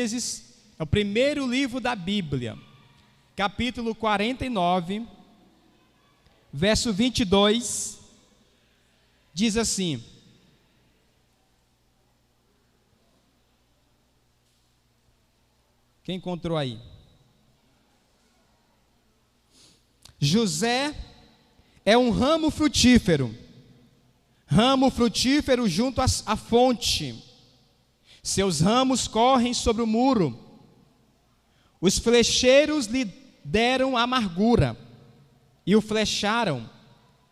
É o primeiro livro da Bíblia, capítulo 49, verso 22, diz assim: quem encontrou aí? José é um ramo frutífero junto à fonte. Seus ramos correm sobre o muro. Os flecheiros lhe deram amargura, e o flecharam,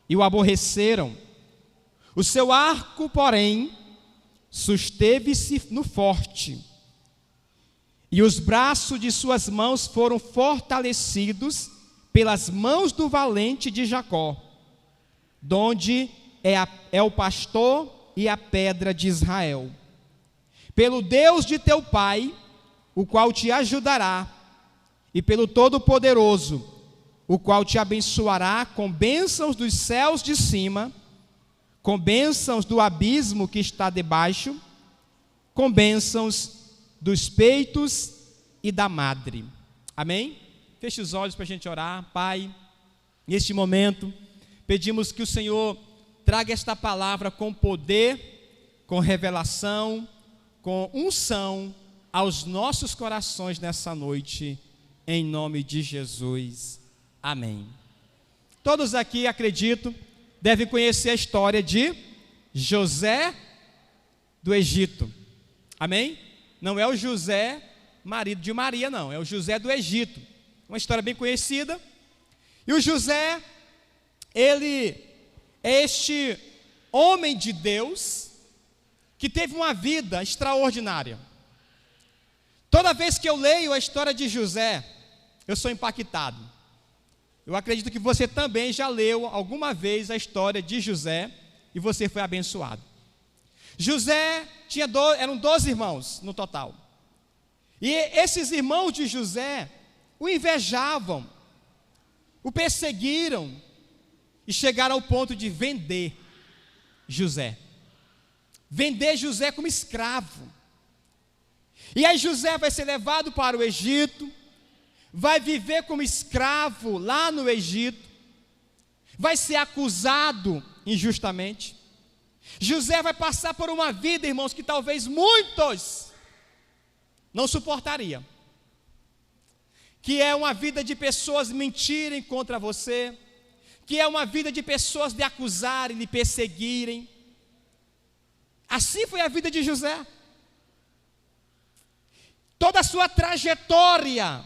e o aborreceram. O seu arco, porém, susteve-se no forte, e os braços de suas mãos foram fortalecidos pelas mãos do valente de Jacó, donde é o pastor e a pedra de Israel. Pelo Deus de teu pai, o qual te ajudará, e pelo Todo-Poderoso, o qual te abençoará com bênçãos dos céus de cima, com bênçãos do abismo que está debaixo, com bênçãos dos peitos e da madre. Amém? Feche os olhos para a gente orar. Pai, neste momento, pedimos que o Senhor traga esta palavra com poder, com revelação, com unção aos nossos corações nessa noite, em nome de Jesus. Amém. Todos aqui, acredito, devem conhecer a história de José do Egito. Amém? Não é o José, marido de Maria, não. É o José do Egito. Uma história bem conhecida. E o José, ele é este homem de Deus que teve uma vida extraordinária. Toda vez que eu leio a história de José, eu sou impactado. Eu acredito que você também já leu alguma vez a história de José e você foi abençoado. José eram 12 irmãos no total. E esses irmãos de José o invejavam, o perseguiram e chegaram ao ponto de vender José. Vender José como escravo. E aí José vai ser levado para o Egito, vai viver como escravo lá no Egito, vai ser acusado injustamente. José vai passar por uma vida, irmãos, que talvez muitos não suportariam, que é uma vida de pessoas mentirem contra você, que é uma vida de pessoas lhe acusarem, lhe perseguirem. Assim foi a vida de José. Toda a sua trajetória,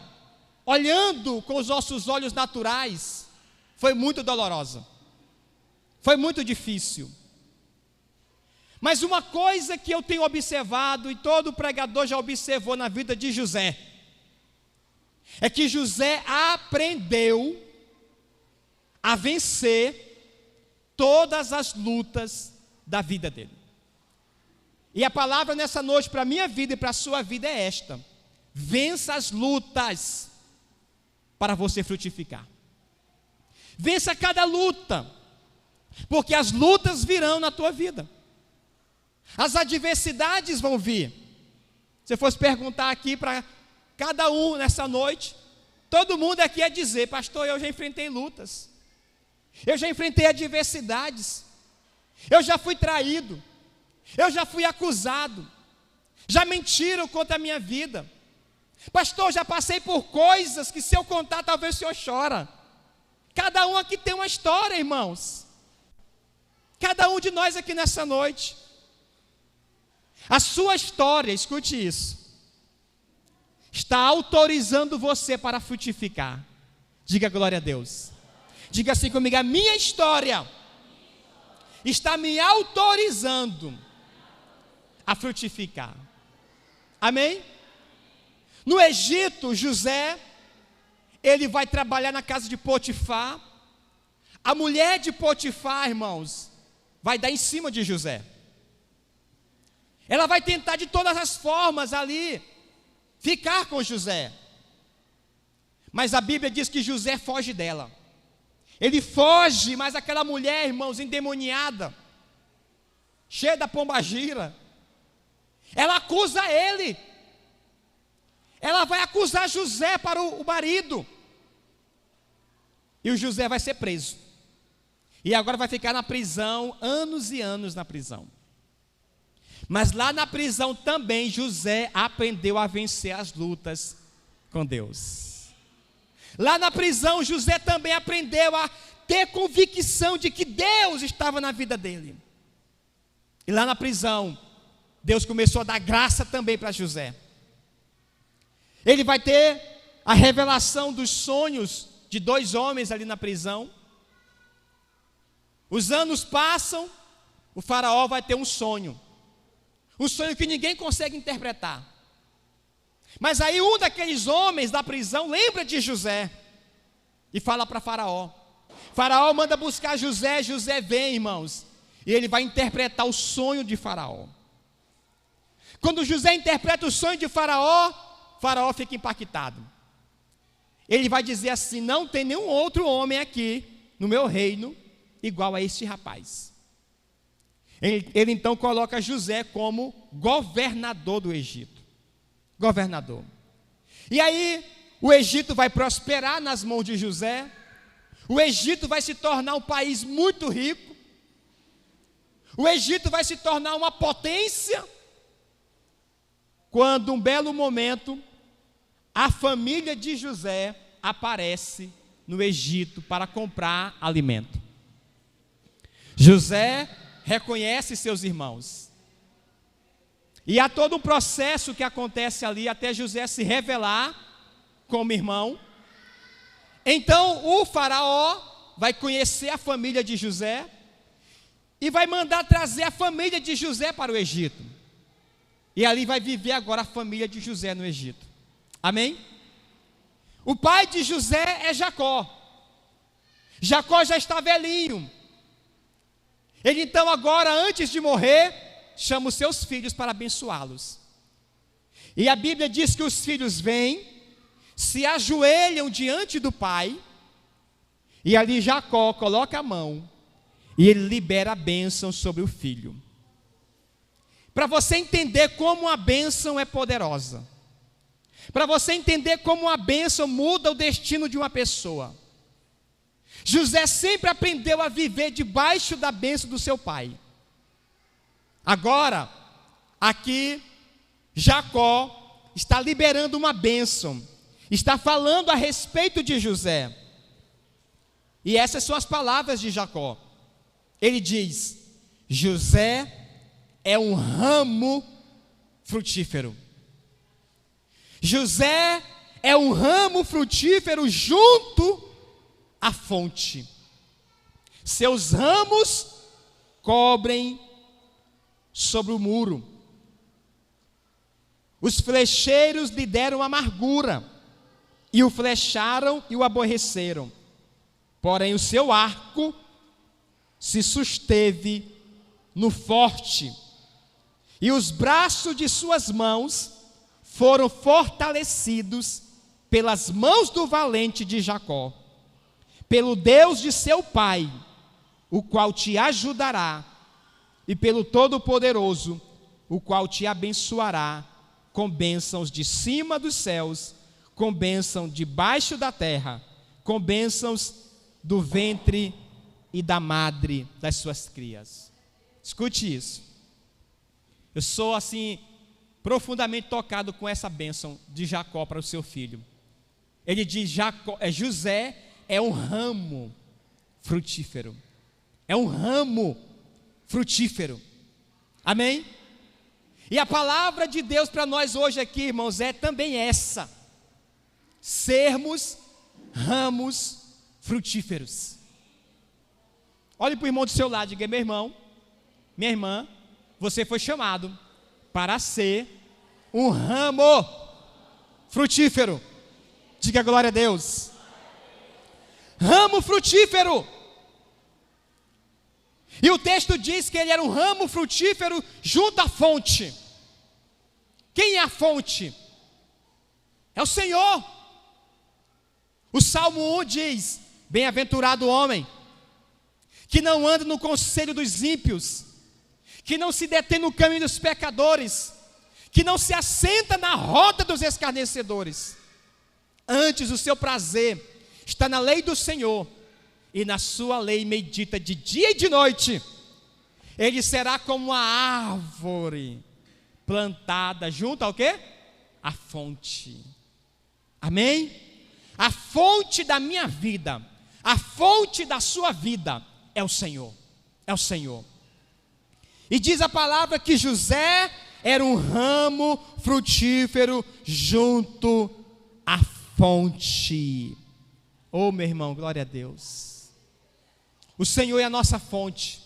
olhando com os nossos olhos naturais, foi muito dolorosa, foi muito difícil. Mas uma coisa que eu tenho observado, e todo pregador já observou na vida de José, é que José aprendeu a vencer todas as lutas da vida dele. E a palavra nessa noite para a minha vida e para a sua vida é esta: vença as lutas para você frutificar. Vença cada luta, porque as lutas virão na tua vida. As adversidades vão vir. Se eu fosse perguntar aqui para cada um nessa noite, todo mundo aqui ia dizer: pastor, eu já enfrentei lutas, eu já enfrentei adversidades, eu já fui traído, eu já fui acusado, já mentiram contra a minha vida. Pastor, já passei por coisas que se eu contar talvez o senhor chora. Cada um aqui tem uma história, irmãos. Cada um de nós aqui nessa noite. A sua história, escute isso, está autorizando você para frutificar. Diga glória a Deus. Diga assim comigo: a minha história está me autorizando a frutificar. Amém? No Egito, José, ele vai trabalhar na casa de Potifar. A mulher de Potifar, irmãos, vai dar em cima de José. Ela vai tentar de todas as formas ali ficar com José. Mas a Bíblia diz que José foge dela. Ele foge, mas aquela mulher, irmãos, endemoniada, cheia da pombagira, ela acusa ele. ela vai acusar José para o marido. E o José vai ser preso. E agora vai ficar na prisão, anos e anos na prisão. Mas lá na prisão também José aprendeu a vencer as lutas com Deus. Lá na prisão José também aprendeu a ter convicção de que Deus estava na vida dele. E lá na prisão, Deus começou a dar graça também para José. Ele vai ter a revelação dos sonhos de 2 homens ali na prisão. Os anos passam, o faraó vai ter um sonho que ninguém consegue interpretar. Mas aí um daqueles homens da prisão lembra de José e fala para Faraó. Faraó manda buscar José, José vem, irmãos, e ele vai interpretar o sonho de Faraó. Quando José interpreta o sonho de Faraó, Faraó fica impactado. Ele vai dizer assim: não tem nenhum outro homem aqui no meu reino igual a este rapaz. Ele então coloca José como governador do Egito. Governador. E aí o Egito vai prosperar nas mãos de José. O Egito vai se tornar um país muito rico. O Egito vai se tornar uma potência. Quando um belo momento, a família de José aparece no Egito para comprar alimento. José reconhece seus irmãos. E há todo um processo que acontece ali até José se revelar como irmão. Então o faraó vai conhecer a família de José e vai mandar trazer a família de José para o Egito. E ali vai viver agora a família de José no Egito. Amém? O pai de José é Jacó. Jacó já está velhinho. Ele então agora, antes de morrer, chama os seus filhos para abençoá-los. E a Bíblia diz que os filhos vêm, se ajoelham diante do pai, e ali Jacó coloca a mão, e ele libera a bênção sobre o filho. Para você entender como a bênção é poderosa, para você entender como a bênção muda o destino de uma pessoa, José sempre aprendeu a viver debaixo da bênção do seu pai. Agora, aqui, Jacó está liberando uma bênção, está falando a respeito de José. E essas são as palavras de Jacó. Ele diz: José é um ramo frutífero. José é um ramo frutífero junto à fonte. Seus ramos cobrem sobre o muro. Os flecheiros lhe deram amargura, e o flecharam e o aborreceram. Porém o seu arco se susteve no forte, e os braços de suas mãos foram fortalecidos pelas mãos do valente de Jacó, pelo Deus de seu pai, o qual te ajudará, e pelo Todo-Poderoso, o qual te abençoará com bênçãos de cima dos céus, com bênção debaixo da terra, com bênçãos do ventre e da madre das suas crias. Escute isso. Eu sou assim profundamente tocado com essa bênção de Jacó para o seu filho. Ele diz: José é um ramo frutífero. É um ramo frutífero. Amém? E a palavra de Deus para nós hoje aqui, irmãos, é também essa: sermos ramos frutíferos. Olhe para o irmão do seu lado e diga: meu irmão, minha irmã, você foi chamado para ser um ramo frutífero. Diga glória a Deus. Ramo frutífero. E o texto diz que ele era um ramo frutífero junto à fonte. Quem é a fonte? É o Senhor. O Salmo 1 diz: bem-aventurado o homem que não anda no conselho dos ímpios, que não se detém no caminho dos pecadores, que não se assenta na roda dos escarnecedores. Antes o seu prazer está na lei do Senhor, e na sua lei medita de dia e de noite. Ele será como uma árvore plantada junto ao quê? A fonte. Amém? A fonte da minha vida, a fonte da sua vida é o Senhor. É o Senhor. E diz a palavra que José era um ramo frutífero junto à fonte. Oh, meu irmão, glória a Deus. O Senhor é a nossa fonte.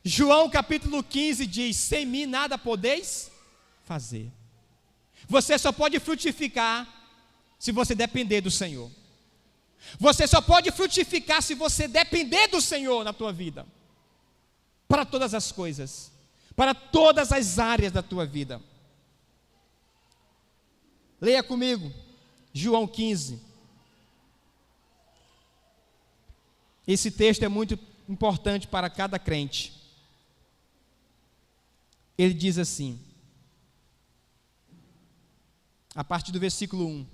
João capítulo 15 diz: sem mim nada podeis fazer. Você só pode frutificar se você depender do Senhor. Você só pode frutificar se você depender do Senhor na tua vida. Para todas as coisas, para todas as áreas da tua vida. Leia comigo, João 15. Esse texto é muito importante para cada crente. Ele diz assim, a partir do versículo 1: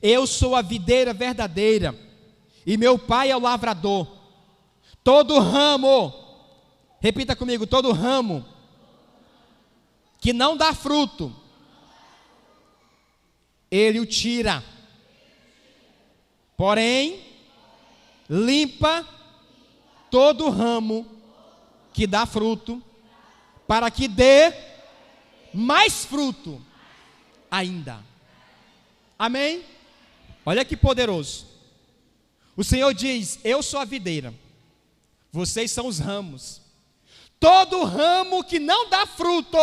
eu sou a videira verdadeira, e meu pai é o lavrador. Todo ramo, repita comigo, todo ramo que não dá fruto, ele o tira. Porém, limpa todo ramo que dá fruto, para que dê mais fruto ainda. Amém? Olha que poderoso. O Senhor diz: eu sou a videira, vocês são os ramos. Todo ramo que não dá fruto,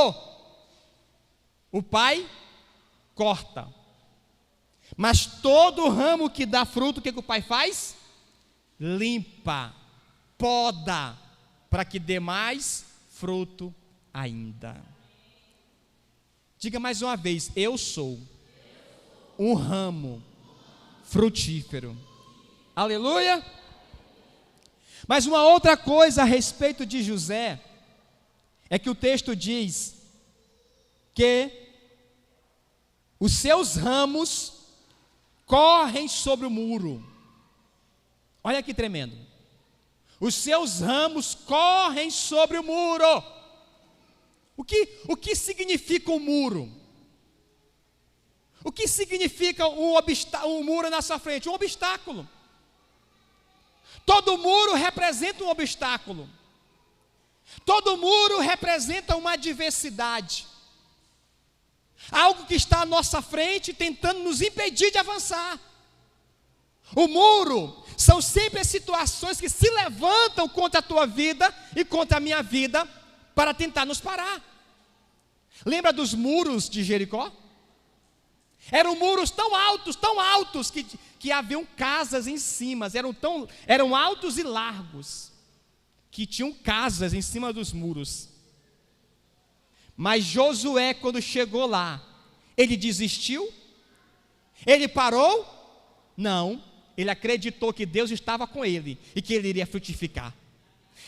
o Pai corta. Mas todo ramo que dá fruto, o que o Pai faz? Limpa, poda, para que dê mais fruto ainda. Diga mais uma vez: eu sou um ramo frutífero. Aleluia. Mas uma outra coisa a respeito de José é que o texto diz que os seus ramos correm sobre o muro. Olha que tremendo. Os seus ramos correm sobre o muro. O que significa o muro? O que significa um muro na sua frente? Um obstáculo. Todo muro representa um obstáculo. Todo muro representa uma adversidade. Algo que está à nossa frente tentando nos impedir de avançar. O muro são sempre as situações que se levantam contra a tua vida e contra a minha vida para tentar nos parar. Lembra dos muros de Jericó? Eram muros tão altos que haviam casas em cima, eram altos e largos, que tinham casas em cima dos muros. Mas Josué, quando chegou lá, ele desistiu? Ele parou? Não, ele acreditou que Deus estava com ele e que ele iria frutificar,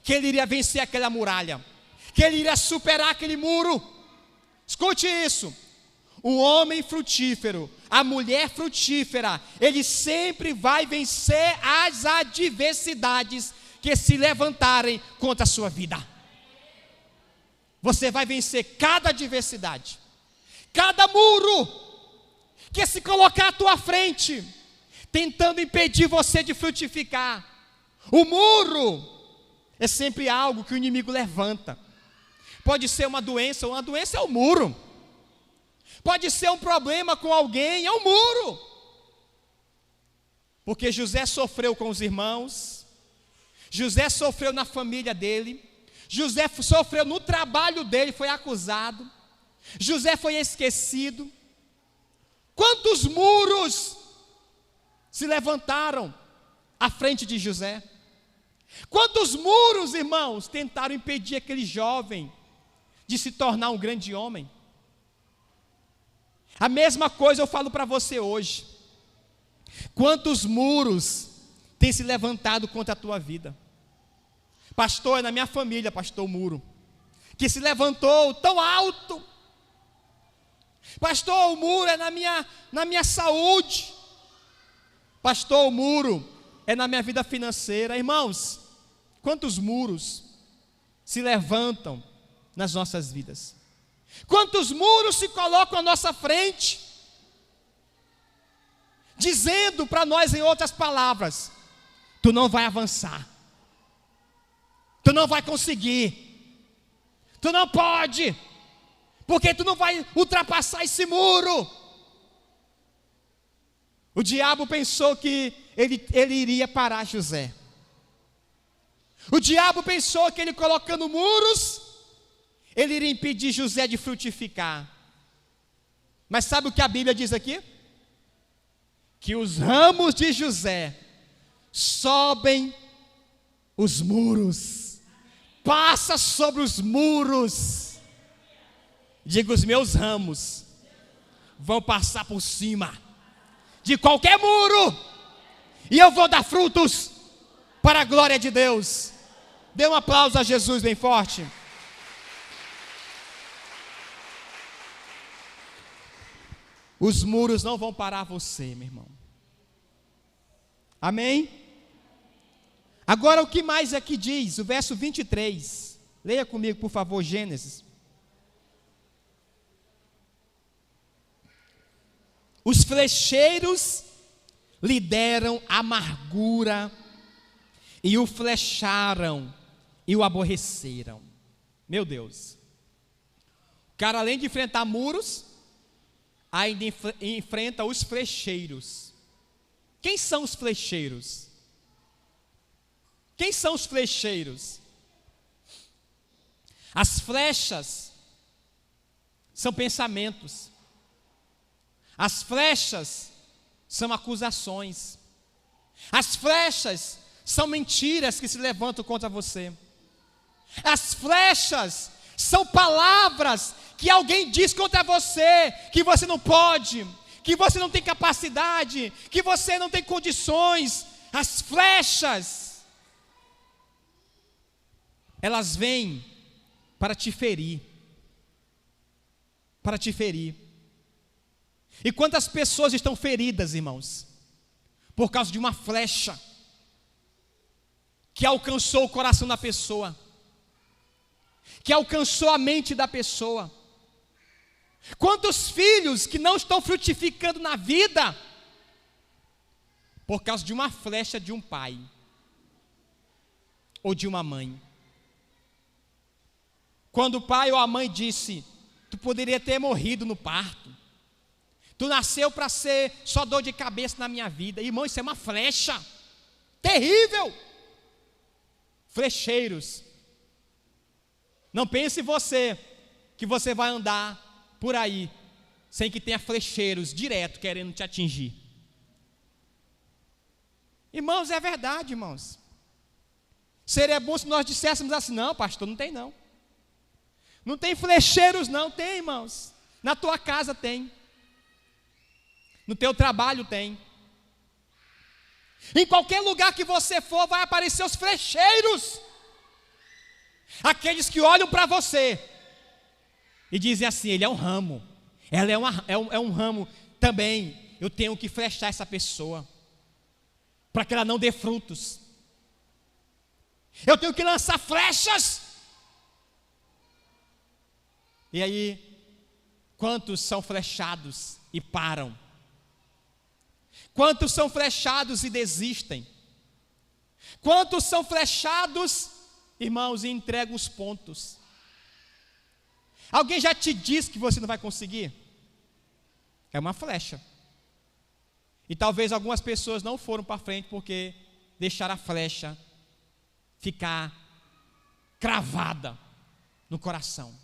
que ele iria vencer aquela muralha, que ele iria superar aquele muro. Escute isso: o homem frutífero, a mulher frutífera, ele sempre vai vencer as adversidades que se levantarem contra a sua vida. Você vai vencer cada adversidade, cada muro que se colocar à tua frente, tentando impedir você de frutificar. O muro é sempre algo que o inimigo levanta. Pode ser uma doença é o muro. Pode ser um problema com alguém, é um muro. Porque José sofreu com os irmãos, José sofreu na família dele, José sofreu no trabalho dele, foi acusado, José foi esquecido. Quantos muros se levantaram à frente de José? Quantos muros, irmãos, tentaram impedir aquele jovem de se tornar um grande homem? A mesma coisa eu falo para você hoje. Quantos muros têm se levantado contra a tua vida? Pastor, é na minha família, pastor, o muro. que se levantou tão alto. Pastor, o muro é na minha saúde. Pastor, o muro é na minha vida financeira. Irmãos, quantos muros se levantam nas nossas vidas? Quantos muros se colocam à nossa frente, dizendo para nós, em outras palavras, tu não vai avançar, tu não vai conseguir, tu não pode, porque tu não vai ultrapassar esse muro. O diabo pensou que ele iria parar José. O diabo pensou que ele colocando muros, ele iria impedir José de frutificar. Mas sabe o que a Bíblia diz aqui? Que os ramos de José sobem os muros, passa sobre os muros. Diga, os meus ramos vão passar por cima de qualquer muro, e eu vou dar frutos para a glória de Deus. Dê um aplauso a Jesus bem forte. Os muros não vão parar você, meu irmão. Amém? Agora o que mais aqui diz? O verso 23. Leia comigo, por favor, Gênesis. Os flecheiros lhe deram amargura e o flecharam e o aborreceram. Meu Deus. O cara, além de enfrentar muros, ainda enfrenta os flecheiros. Quem são os flecheiros? Quem são os flecheiros? As flechas são pensamentos. As flechas são acusações. As flechas são mentiras que se levantam contra você. As flechas são palavras que alguém diz contra você, que você não pode, que você não tem capacidade, que você não tem condições. As flechas, elas vêm para te ferir. Para te ferir. E quantas pessoas estão feridas, irmãos, por causa de uma flecha que alcançou o coração da pessoa, que alcançou a mente da pessoa. Quantos filhos que não estão frutificando na vida por causa de uma flecha de um pai ou de uma mãe. Quando o pai ou a mãe disse: tu poderia ter morrido no parto, tu nasceu para ser só dor de cabeça na minha vida. Irmão, isso é uma flecha terrível. Flecheiros. Não pense você que você vai andar por aí sem que tenha flecheiros direto querendo te atingir. Irmãos, é verdade, irmãos. Seria bom se nós disséssemos assim: não, pastor, não tem não. Não tem flecheiros não. Tem, irmãos. Na tua casa tem. No teu trabalho tem. Em qualquer lugar que você for, vai aparecer os flecheiros. Aqueles que olham para você e dizem assim: ele é um ramo, ela é um ramo também. Eu tenho que flechar essa pessoa para que ela não dê frutos. Eu tenho que lançar flechas. E aí, quantos são flechados e param? Quantos são flechados e desistem? Quantos são flechados, irmãos, e entregam os pontos? Alguém já te disse que você não vai conseguir? É uma flecha. E talvez algumas pessoas não foram para frente porque deixaram a flecha ficar cravada no coração.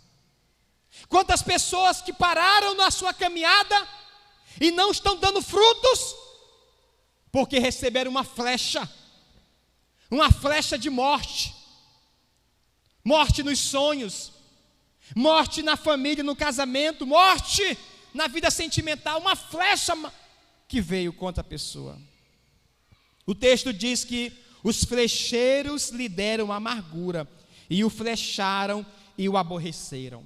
Quantas pessoas que pararam na sua caminhada e não estão dando frutos porque receberam uma flecha de morte, morte nos sonhos, morte na família, no casamento, morte na vida sentimental, uma flecha que veio contra a pessoa. O texto diz que os flecheiros lhe deram amargura e o flecharam e o aborreceram.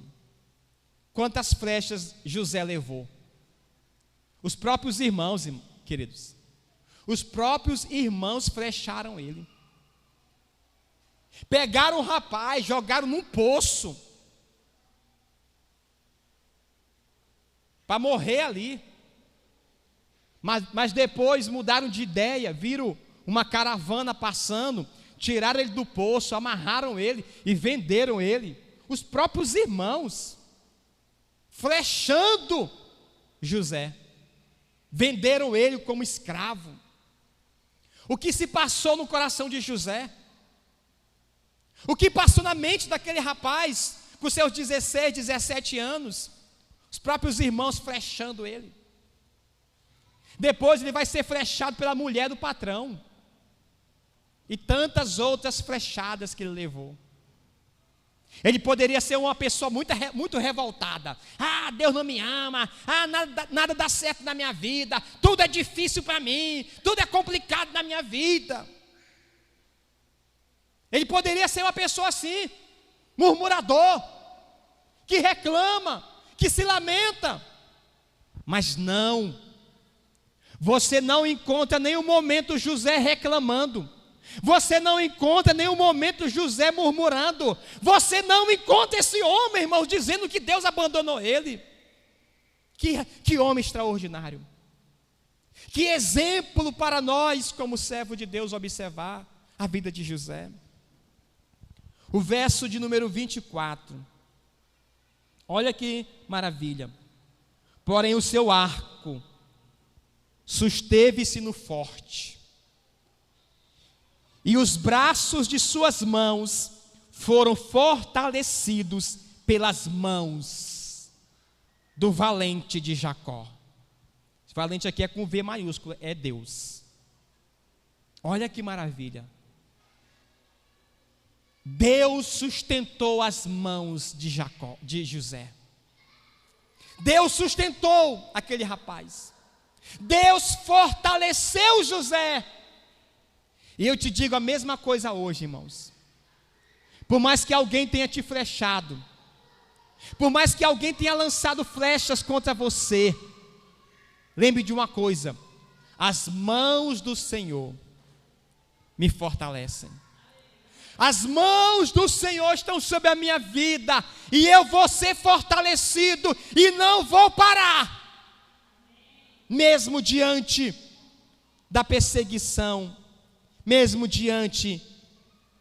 Quantas flechas José levou? Os próprios irmãos, queridos, os próprios irmãos flecharam ele. Pegaram o rapaz, jogaram num poço, para morrer ali. Mas depois mudaram de ideia, viram uma caravana passando, tiraram ele do poço, amarraram ele e venderam ele. Os próprios irmãos, flechando José, venderam ele como escravo. O que se passou no coração de José? O que passou na mente daquele rapaz, com seus 16, 17 anos? Os próprios irmãos flechando ele. Depois ele vai ser flechado pela mulher do patrão. E tantas outras flechadas que ele levou. Ele poderia ser uma pessoa muito revoltada. Ah, Deus não me ama. Ah, nada dá certo na minha vida. Tudo é difícil para mim. Tudo é complicado na minha vida. Ele poderia ser uma pessoa assim, murmurador, que reclama, que se lamenta. Mas não. Você não encontra nenhum momento José reclamando. Você não encontra nenhum momento José murmurando. Você não encontra esse homem, irmãos, dizendo que Deus abandonou ele. Que homem extraordinário. Que exemplo para nós, como servo de Deus, observar a vida de José. O verso de número 24. Olha que maravilha. Porém o seu arco susteve-se no forte, e os braços de suas mãos foram fortalecidos pelas mãos do valente de Jacó. Esse valente aqui é com V maiúsculo, é Deus. Olha que maravilha. Deus sustentou as mãos de José. Deus sustentou aquele rapaz. Deus fortaleceu José. E eu te digo a mesma coisa hoje, irmãos. Por mais que alguém tenha te flechado, por mais que alguém tenha lançado flechas contra você, lembre de uma coisa: as mãos do Senhor me fortalecem. As mãos do Senhor estão sobre a minha vida, e eu vou ser fortalecido e não vou parar. Mesmo diante da perseguição, mesmo diante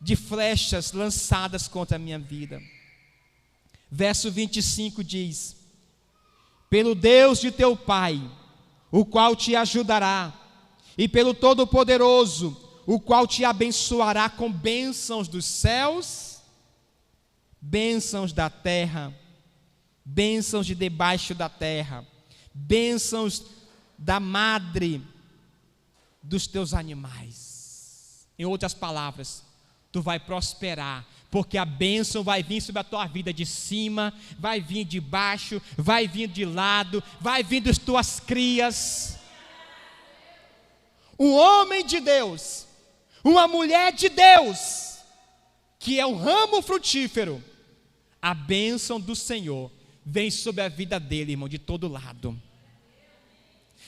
de flechas lançadas contra a minha vida. Verso 25 diz: pelo Deus de teu pai, o qual te ajudará, e pelo Todo-Poderoso, o qual te abençoará com bênçãos dos céus, bênçãos da terra, bênçãos de debaixo da terra, bênçãos da madre dos teus animais. Em outras palavras, tu vai prosperar, porque a bênção vai vir sobre a tua vida de cima, vai vir de baixo, vai vir de lado, vai vir das tuas crias. Um homem de Deus, uma mulher de Deus, que é um ramo frutífero, a bênção do Senhor vem sobre a vida dele, irmão, de todo lado.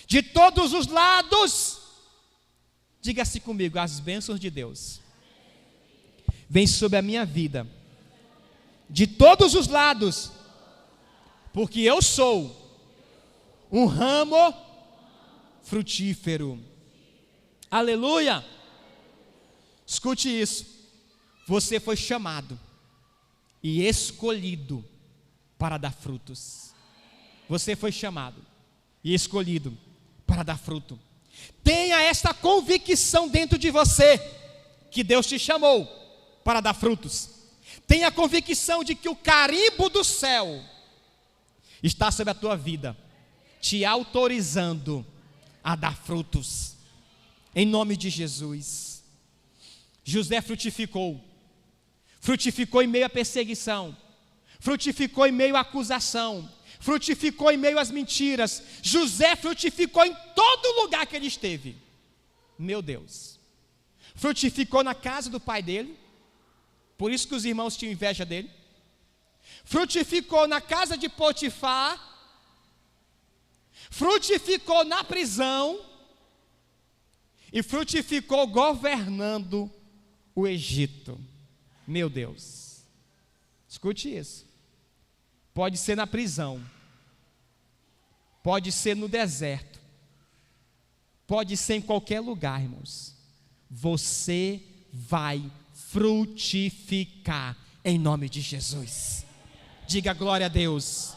De todos os lados. Diga-se comigo: as bênçãos de Deus vêm sobre a minha vida, de todos os lados, porque eu sou um ramo frutífero. Aleluia! Escute isso: você foi chamado e escolhido para dar frutos. Você foi chamado e escolhido para dar fruto. Tenha esta convicção dentro de você, que Deus te chamou para dar frutos. Tenha a convicção de que o carimbo do céu está sobre a tua vida, te autorizando a dar frutos, em nome de Jesus. José frutificou em meio à perseguição, frutificou em meio à acusação, frutificou em meio às mentiras. José frutificou em todo lugar que ele esteve. Meu Deus. Frutificou na casa do pai dele, por isso que os irmãos tinham inveja dele. frutificou na casa de Potifar, frutificou na prisão e frutificou governando o Egito. Meu Deus, escute isso. Pode ser na prisão, pode ser no deserto, pode ser em qualquer lugar, irmãos. Você vai frutificar em nome de Jesus. Diga glória a Deus.